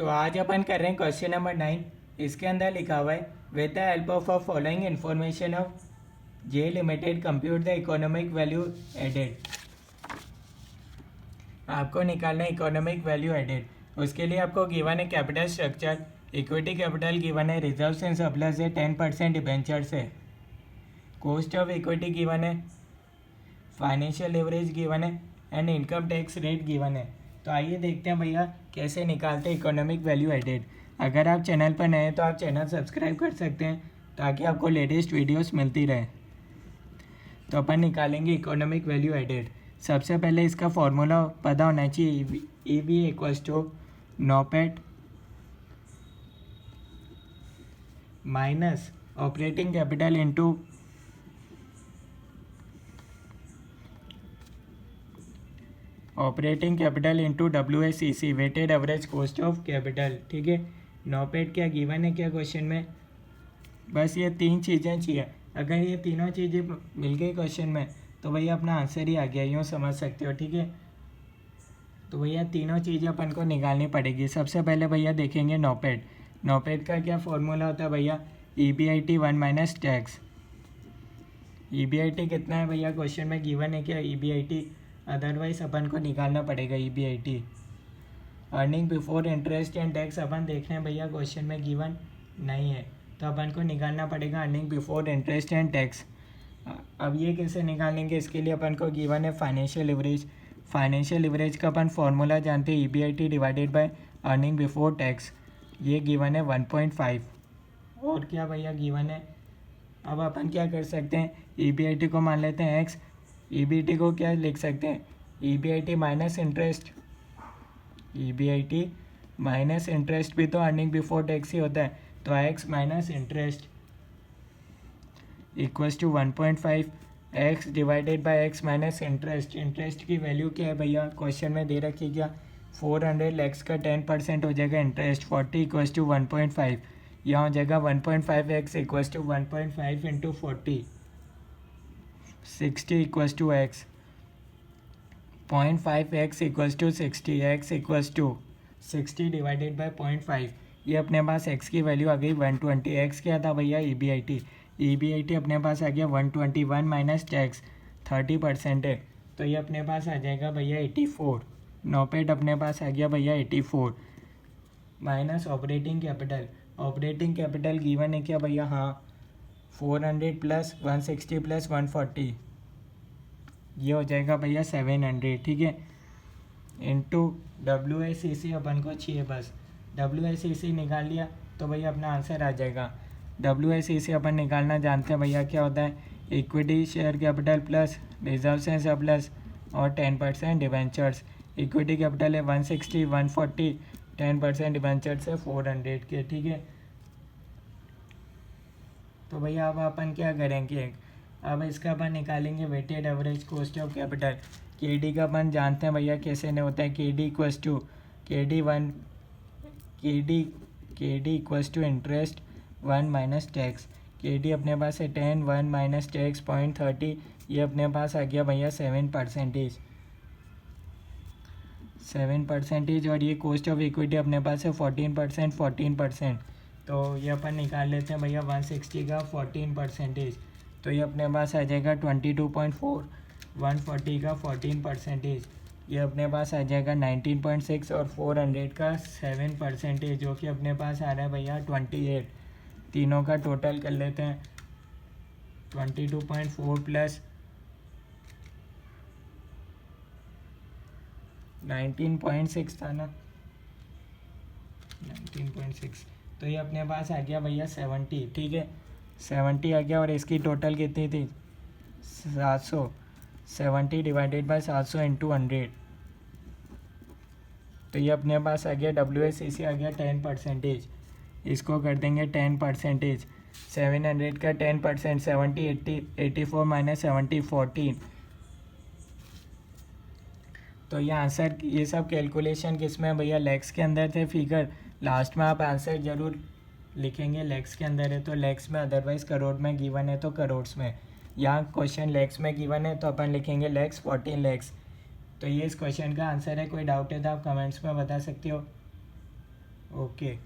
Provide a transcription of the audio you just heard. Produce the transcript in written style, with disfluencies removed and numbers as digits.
तो आज अपन कर रहे हैं क्वेश्चन नंबर 9। इसके अंदर लिखा हुआ है with the help of following information of J limited compute the economic value added. आपको निकालना है इकोनॉमिक वैल्यू एडेड। उसके लिए आपको गिवन है capital structure, equity capital given है, रिजर्व एंड सरप्लस है, 10% डिबेंचर्स है, कॉस्ट ऑफ इक्विटी गिवन है, फाइनेंशियल लेवरेज गिवन है and income tax rate given है। तो आइए देखते हैं भैया कैसे निकालते हैं इकोनॉमिक वैल्यू एडेड। अगर आप चैनल पर नए हैं तो आप चैनल सब्सक्राइब कर सकते हैं ताकि आपको लेटेस्ट वीडियोस मिलती रहे। तो अपन निकालेंगे इकोनॉमिक वैल्यू एडेड। सबसे पहले इसका फॉर्मूला पता होना चाहिए, E B equals to NOPAT minus operating capital into operating capital into WACC, weighted average cost of capital. ठीक है, नॉपेट क्या गिवन है क्या क्वेश्चन में, बस ये तीन चीज़ें चाहिए। अगर ये तीनों चीज़ें मिल गई क्वेश्चन में तो भैया अपना आंसर ही आ गया, यूँ समझ सकते हो। ठीक है, तो भैया तीनों चीज़ें अपन को निकालनी पड़ेगी। सबसे पहले भैया देखेंगे नॉपेट। नॉपेट का क्या फॉर्मूला होता है भैया, EBIT 1 माइनस टैक्स। EBIT कितना है भैया क्वेश्चन में गिवन है क्या EBIT, अदरवाइज अपन को निकालना पड़ेगा EBIT। Earning before interest and tax अपन देख रहे हैं भैया क्वेश्चन में गिवन नहीं है, तो अपन को निकालना पड़ेगा earning before interest and tax. अब ये कैसे निकालेंगे, इसके लिए अपन को गिवन है फाइनेंशियल लिवरेज। फाइनेंशियल लिवरेज का अपन फॉर्मूला जानते हैं, EBIT divided by earning before tax. ये गिवन है 1.5। और क्या भैया गिवन है, अब अपन क्या कर सकते हैं, EBIT को मान लेते हैं x, EBIT को क्या लिख सकते हैं, EBIT minus interest. EBIT minus interest भी तो अर्निंग बिफोर टैक्स ही होता है, तो x minus interest equals to 1.5 x divided by x minus interest. Interest की वैल्यू क्या है भैया क्वेश्चन में दे रखी है क्या, 400 लैक्स का 10% हो जाएगा इंटरेस्ट, 40 इक्वल्स टू 1.5, यहाँ हो जाएगा 1.5x equals to 1.5 into 40, 60 equals to x, 0.5x equals to 60, x equals to 60 divided by 0.5। ये अपने पास x की वैल्यू आ गई 120। x क्या था भैया EBIT अपने पास आ गया 121 माइनस टैक्स, 30% है, तो ये अपने पास आ जाएगा भैया 84। नॉपेट अपने पास आ गया भैया 84 minus operating capital. Operating capital given है क्या भैया, हाँ 400 प्लस 160 प्लस 140, ये हो जाएगा भैया 700। ठीक है, इंटू WACC अपन को चाहिए, बस WACC निकाल लिया तो भैया अपना आंसर आ जाएगा। WACC अपन निकालना जानते हैं भैया क्या होता है, equity share capital plus reserve and surplus और 10% डिबेंचर्स। इक्विटी कैपिटल है 160, 140, 10% डिबेंचर्स है 400 के। ठीक है, तो भैया अब अपन क्या करेंगे, अब इसका अपन निकालेंगे weighted average cost of capital. KD का अपन जानते हैं भैया कैसे नहीं होता है, KD equals to KD equals to interest 1 minus tax. KD अपने पास है 10, 1 माइनस टैक्स 0.30, ये अपने पास आ गया भैया 7%। और ये कॉस्ट ऑफ इक्विटी अपने पास है 14%। तो ये अपन निकाल लेते हैं भैया 160 का 14%, तो ये अपने पास आ जाएगा 22.4, 140 का 14%, ये अपने पास आ जाएगा 19.6 और 400 का 7%, जो कि अपने पास आ रहा है भैया 28। तीनों का टोटल कर लेते हैं, 22.4 प्लस 19.6 था ना, 19.6, तो ये अपने पास आ गया भैया 70। ठीक है, 70 आ गया और इसकी टोटल कितनी थी 700, 70 डिवाइडेड बाय 700 इंटू 100, तो ये अपने पास आ गया WACC आ गया 10%। इसको कर देंगे 10%, 700 का 10%, 70, 80, 84 माइनस 70, 14। तो ये आंसर, ये सब कैलकुलेशन किस में भैया, लैक्स के अंदर थे फिगर। लास्ट में आप आंसर जरूर लिखेंगे लैक्स के अंदर है तो लैक्स में, अदरवाइज करोड़ में गिवन है तो करोड्स में। यहाँ क्वेश्चन लैक्स में गिवन है तो अपन लिखेंगे लैक्स, 14 लैक्स। तो ये इस क्वेश्चन का आंसर है। कोई डाउट है तो आप कमेंट्स में बता सकते हो। ओके।